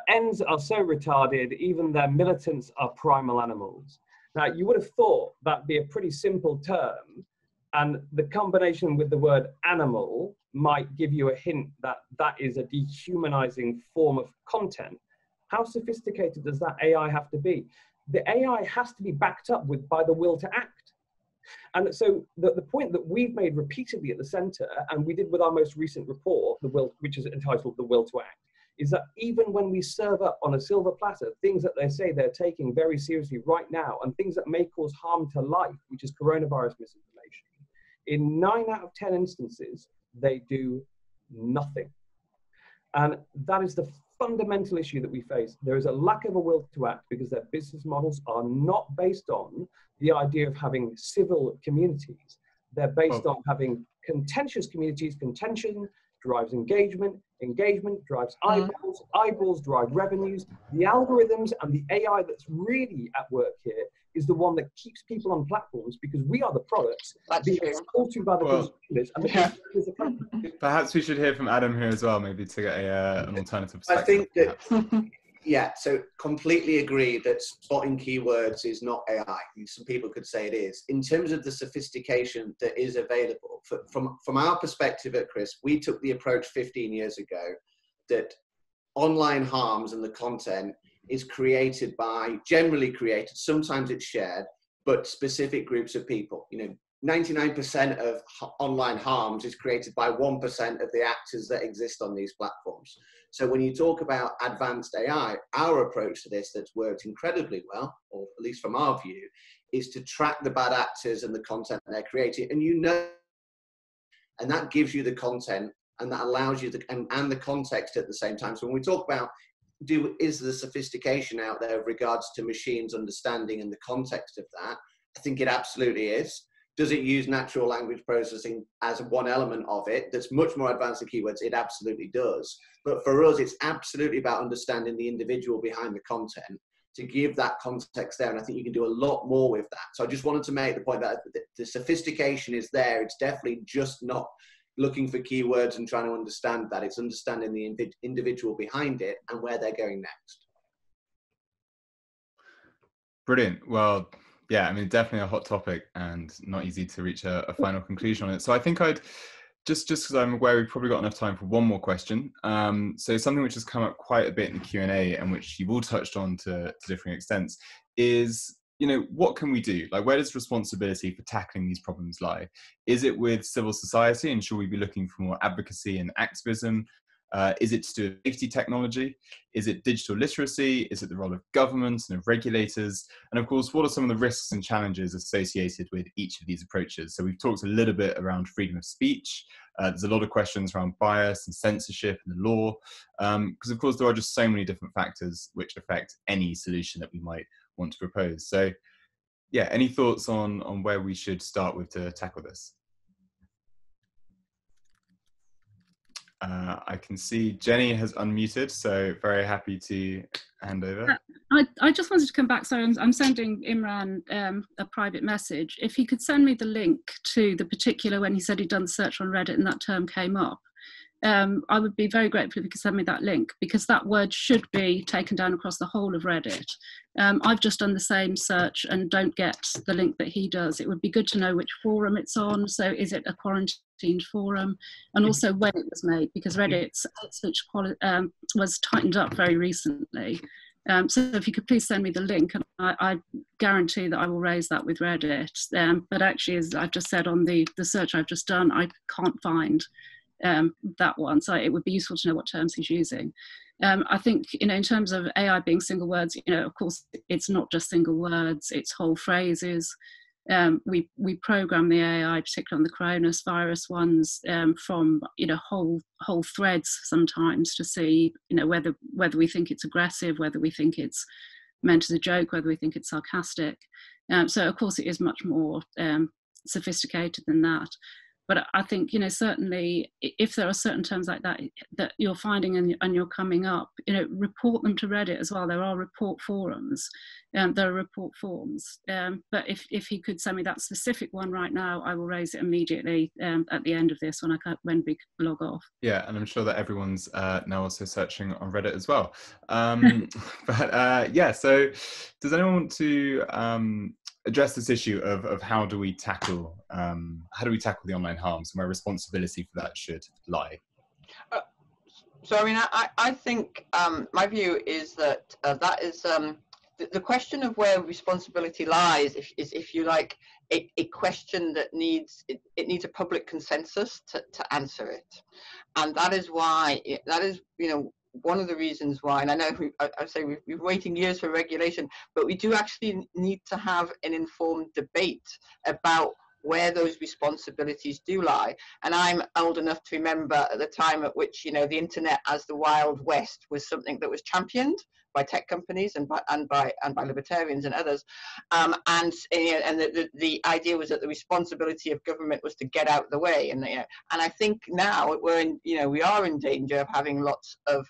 Ends are so retarded, even their militants are primal animals. Now, you would have thought that'd be a pretty simple term, and the combination with the word animal might give you a hint that that is a dehumanizing form of content. How sophisticated does that AI have to be? The AI has to be backed up by the will to act. And so the point that we've made repeatedly at the centre, and we did with our most recent report, which is entitled The Will to Act, is that even when we serve up on a silver platter things that they say they're taking very seriously right now, and things that may cause harm to life, which is coronavirus misinformation, in 9 out of 10 instances, they do nothing. And that is the fundamental issue that we face. There is a lack of a will to act because their business models are not based on the idea of having civil communities. They're based on having contentious communities. Contention drives engagement, engagement drives eyeballs, eyeballs drive revenues. The algorithms and the AI that's really at work here is the one that keeps people on platforms, because we are the products being sold to by the consumers, and the consumers are companies. Perhaps we should hear from Adam here as well, maybe to get an alternative perspective. I think that, yeah, so completely agree that spotting keywords is not AI. Some people could say it is. In terms of the sophistication that is available, from our perspective at CRISP, we took the approach 15 years ago that online harms and the content is generally created, sometimes it's shared, but specific groups of people. 99% of online harms is created by 1% of the actors that exist on these platforms. So when you talk about advanced AI, our approach to this that's worked incredibly well, or at least from our view, is to track the bad actors and the content they're creating. And that gives you the content, and that allows you and the context at the same time. So when we talk about is the sophistication out there with regards to machines understanding and the context of that, I think it absolutely is. Does it use natural language processing as one element of it that's much more advanced than keywords? It absolutely does. But for us, it's absolutely about understanding the individual behind the content to give that context there. And I think you can do a lot more with that. So I just wanted to make the point that the sophistication is there. It's definitely just not looking for keywords and trying to understand that. It's understanding the individual behind it and where they're going next. Brilliant. Well, yeah, I mean, definitely a hot topic and not easy to reach a final conclusion on it. So I think I'd just because I'm aware we've probably got enough time for one more question. So something which has come up quite a bit in the Q&A and which you've all touched on to different extents is what can we do? Like, where does responsibility for tackling these problems lie? Is it with civil society, and should we be looking for more advocacy and activism? Is it to do with safety technology? Is it digital literacy? Is it the role of governments and of regulators? And of course, what are some of the risks and challenges associated with each of these approaches? So we've talked a little bit around freedom of speech. There's a lot of questions around bias and censorship and the law, because of course there are just so many different factors which affect any solution that we might want to propose. So yeah, any thoughts on where we should start with to tackle this? I can see Jenny has unmuted, so very happy to hand over. I just wanted to come back. So I'm sending Imran a private message. If he could send me the link to the particular, when he said he'd done the search on Reddit and that term came up, I would be very grateful if you could send me that link, because that word should be taken down across the whole of Reddit. I've just done the same search and don't get the link that he does. It would be good to know which forum it's on. So is it a quarantined forum? And also when it was made, because Reddit's search was tightened up very recently. So if you could please send me the link, and I guarantee that I will raise that with Reddit. But actually, as I've just said on the search I've just done, I can't find that one, so it would be useful to know what terms he's using. I think, in terms of AI being single words, of course it's not just single words, it's whole phrases. We program the AI, particularly on the coronavirus ones, from whole threads sometimes to see whether we think it's aggressive, whether we think it's meant as a joke, whether we think it's sarcastic. So of course it is much more sophisticated than that. But I think, certainly if there are certain terms like that that you're finding and you're coming up, report them to Reddit as well. There are report forums, there are report forms. But if he could send me that specific one right now, I will raise it immediately at the end of this when we log off. Yeah, and I'm sure that everyone's now also searching on Reddit as well. But yeah, so does anyone want to address this issue of how do we tackle the online harms and where responsibility for that should lie? So I mean, I think my view is that that is the question of where responsibility lies is if you like a question that needs a public consensus to answer it, and that is why that is one of the reasons why, and I know I say we've been waiting years for regulation, but we do actually need to have an informed debate about where those responsibilities do lie. And I'm old enough to remember at the time at which the internet as the Wild West was something that was championed by tech companies and by libertarians and others, and the idea was that the responsibility of government was to get out of the way, and I think now we are in danger of having lots of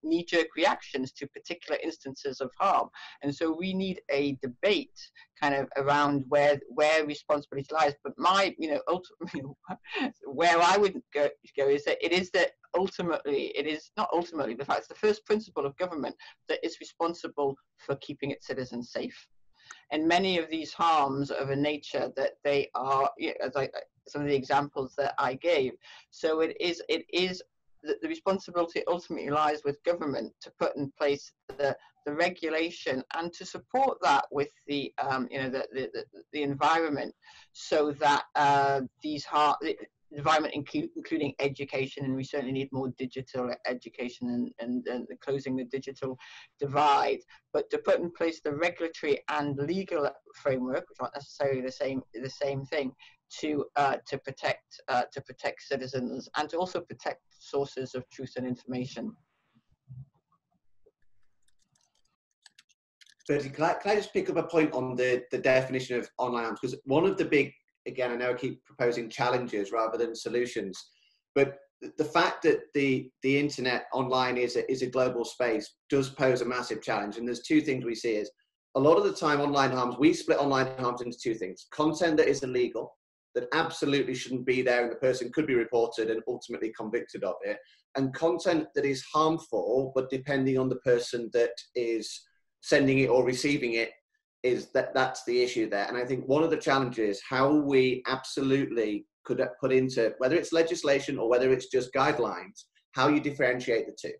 knee-jerk reactions to particular instances of harm, and so we need a debate kind of around where responsibility lies. But my ultimately where I would go is that ultimately it is not ultimately, in fact it's the first principle of government that is responsible for keeping its citizens safe. And many of these harms are of a nature that they are, some of the examples that I gave. So it is the responsibility ultimately lies with government to put in place the regulation and to support that with the environment, so that the environment including education, and we certainly need more digital education and closing the digital divide, but to put in place the regulatory and legal framework, which aren't necessarily the same thing, to protect citizens and to also protect sources of truth and information. Bertie, can I just pick up a point on the definition of online harms? Because one of the big, again, I know I keep proposing challenges rather than solutions, but the fact that the internet online is a global space does pose a massive challenge. And there's two things we see is a lot of the time online harms, we split online harms into two things: content that is illegal, that absolutely shouldn't be there and the person could be reported and ultimately convicted of it, and content that is harmful, but depending on the person that is sending it or receiving it, that's the issue there. And I think one of the challenges, how we absolutely could put into, whether it's legislation or whether it's just guidelines, how you differentiate the two.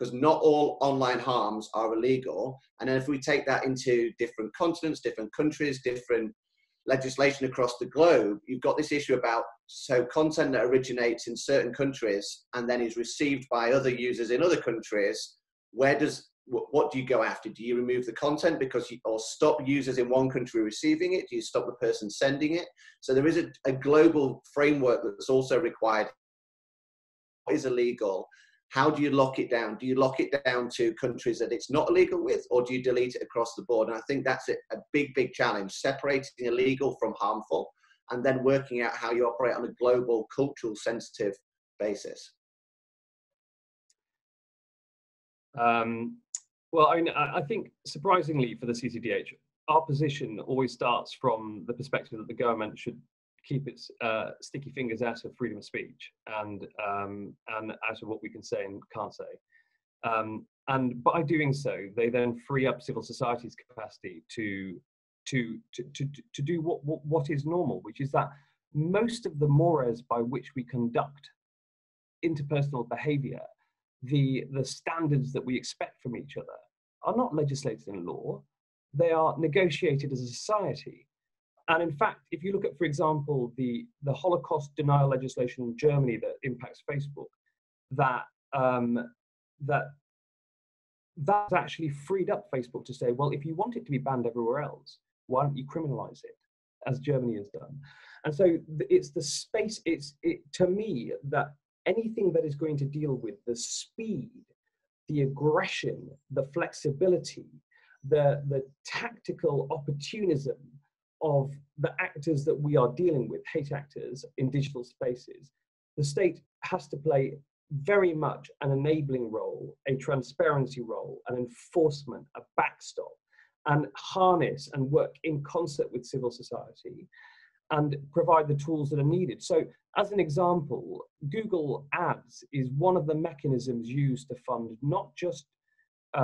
because not all online harms are illegal. And then if we take that into different continents, different countries, different legislation across the globe, you've got this issue about, so content that originates in certain countries and then is received by other users in other countries, what do you go after? Do you remove the content or stop users in one country receiving it? Do you stop the person sending it? So there is a global framework that's also required. What is illegal? How do you lock it down? Do you lock it down to countries that it's not illegal with, or do you delete it across the board? And I think that's a big, big challenge, separating illegal from harmful, and then working out how you operate on a global, cultural, sensitive basis. Well, I think surprisingly for the CCDH, our position always starts from the perspective that the government should keep its sticky fingers out of freedom of speech and out of what we can say and can't say. And by doing so, they then free up civil society's capacity to do what is normal, which is that most of the mores by which we conduct interpersonal behavior, the standards that we expect from each other, are not legislated in law. They are negotiated as a society. And in fact, if you look at, for example, the Holocaust denial legislation in Germany that impacts Facebook, that's actually freed up Facebook to say, well, if you want it to be banned everywhere else, why don't you criminalize it, as Germany has done? And so it's the space, to me, that anything that is going to deal with the speed, the aggression, the flexibility, the tactical opportunism of the actors that we are dealing with, hate actors in digital spaces, the state has to play very much an enabling role, a transparency role, an enforcement, a backstop, and harness and work in concert with civil society and provide the tools that are needed. So as an example, Google Ads is one of the mechanisms used to fund not just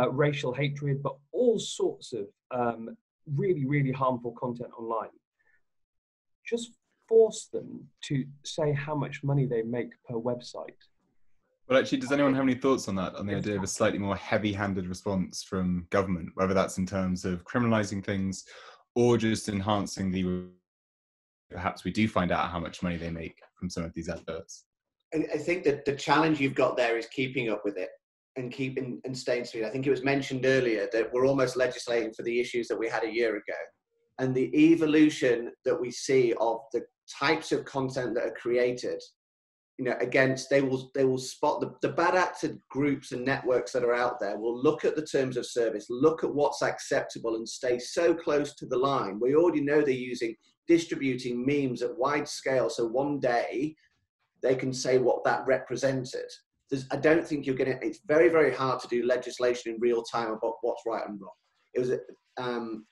racial hatred, but all sorts of really, really harmful content online. Just force them to say how much money they make per website. Well, actually, does anyone have any thoughts on that, on the idea of a slightly more heavy-handed response from government, whether that's in terms of criminalizing things or just enhancing perhaps we do find out how much money they make from some of these adverts? I think that the challenge you've got there is keeping up with it and staying speed. I think it was mentioned earlier that we're almost legislating for the issues that we had a year ago. And the evolution that we see of the types of content that are created, they will spot the bad actor groups and networks that are out there, will look at the terms of service, look at what's acceptable and stay so close to the line. We already know they're distributing memes at wide scale. So one day they can say what that represented. I don't think it's very, very hard to do legislation in real time about what's right and wrong.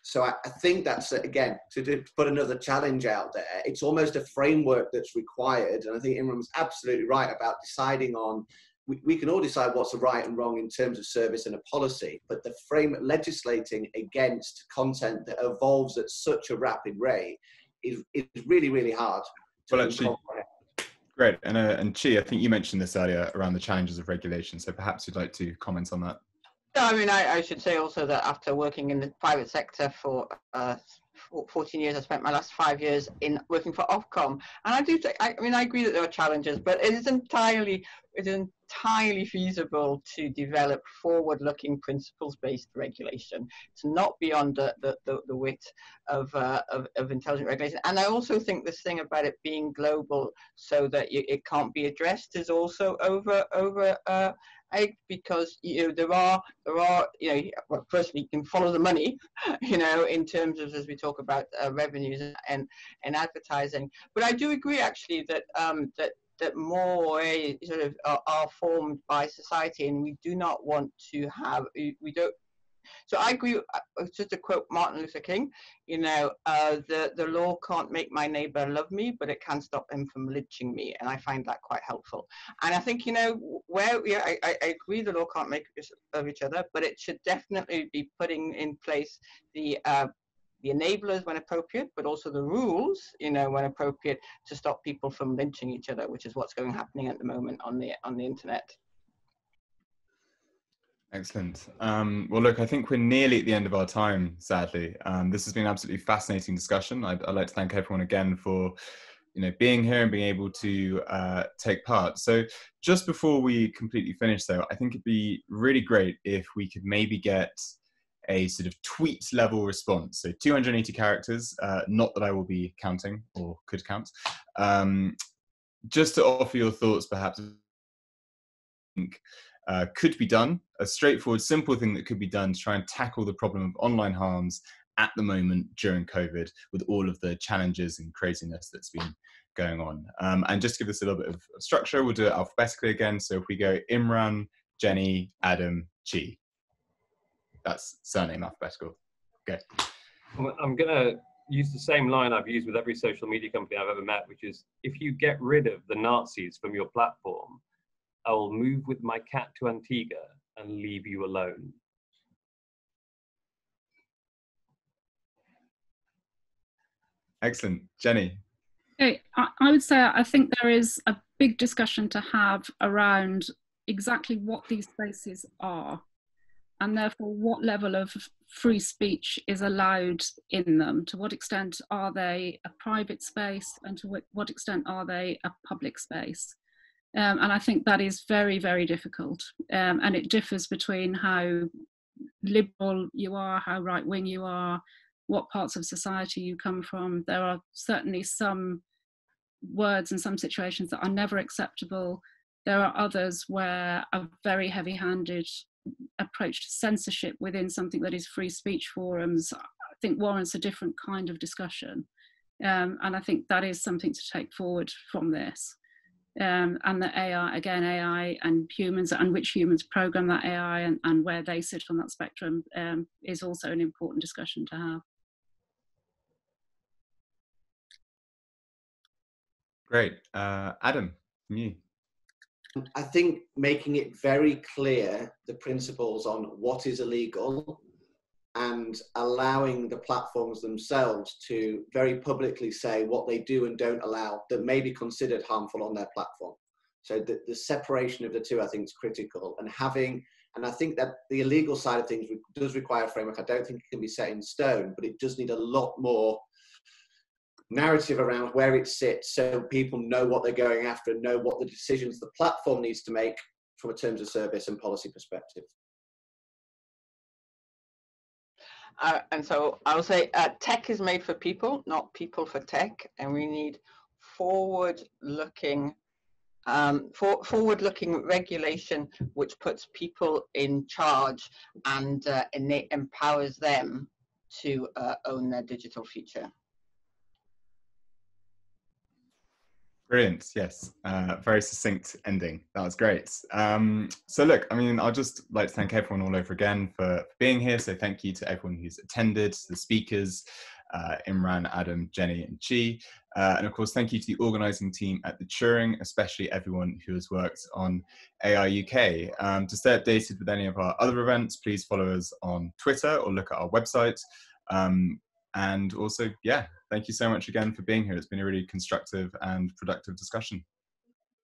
So I think that's, again, to put another challenge out there, it's almost a framework that's required. And I think Imran's absolutely right about deciding on, we can all decide what's right and wrong in terms of service and a policy, but the legislating against content that evolves at such a rapid rate is really, really hard to comprehend. Great. And Chi, I think you mentioned this earlier around the challenges of regulation. So perhaps you'd like to comment on that. Yeah, I mean, I should say also that after working in the private sector for 14 years, I spent my last 5 years in working for Ofcom. And I agree that there are challenges, but it is entirely feasible to develop forward-looking principles-based regulation. It's not beyond the wit of intelligent regulation. And I also think this thing about it being global so that it can't be addressed is also because there are well, firstly you can follow the money in terms of, as we talk about revenues and advertising. But I do agree actually that that more sort of are formed by society, and we do not want to have, we don't. So I agree, just to quote Martin Luther King, the law can't make my neighbor love me, but it can stop him from lynching me. And I find that quite helpful. And I think, I agree the law can't make us love each other, but it should definitely be putting in place the enablers when appropriate, but also the rules, when appropriate, to stop people from lynching each other, which is what's happening at the moment on the internet. Excellent. Well, look, I think we're nearly at the end of our time, sadly. This has been an absolutely fascinating discussion. I'd like to thank everyone again for being here and being able to take part. So just before we completely finish, though, I think it'd be really great if we could maybe get a sort of tweet level response. So 280 characters, not that I will be counting or could count. Just to offer your thoughts, perhaps, could be done, a straightforward, simple thing that could be done to try and tackle the problem of online harms at the moment during COVID, with all of the challenges and craziness that's been going on. And just to give this a little bit of structure, we'll do it alphabetically again. So if we go Imran, Jenny, Adam, Chi. That's surname alphabetical. Okay. I'm going to use the same line I've used with every social media company I've ever met, which is, if you get rid of the Nazis from your platform, I will move with my cat to Antigua and leave you alone. Excellent. Jenny? Okay, I would say I think there is a big discussion to have around exactly what these spaces are, and therefore what level of free speech is allowed in them. To what extent are they a private space, and to what extent are they a public space? And I think that is very, very difficult. And it differs between how liberal you are, how right-wing you are, what parts of society you come from. There are certainly some words and some situations that are never acceptable. There are others where a very heavy-handed approach to censorship within something that is free speech forums, I think, warrants a different kind of discussion. And I think that is something to take forward from this. And the AI and humans, and which humans program that AI, and where they sit on that spectrum, is also an important discussion to have. Great. Adam, from you. I think making it very clear the principles on what is illegal, and allowing the platforms themselves to very publicly say what they do and don't allow that may be considered harmful on their platform. So the separation of the two, I think, is critical. And I think that the illegal side of things does require a framework. I don't think it can be set in stone, but it does need a lot more narrative around where it sits, so people know what they're going after and know what the decisions the platform needs to make from a terms of service and policy perspective. And so I would say tech is made for people, not people for tech, and we need forward-looking regulation which puts people in charge and empowers them to own their digital future. Brilliant. Yes. Very succinct ending. That was great. So look, I mean, I'll just like to thank everyone all over again for being here. So thank you to everyone who's attended, the speakers, Imran, Adam, Jenny, and Chi. And of course, thank you to the organising team at the Turing, especially everyone who has worked on AI UK. To stay updated with any of our other events, please follow us on Twitter or look at our website. And also, yeah, thank you so much again for being here. It's been a really constructive and productive discussion.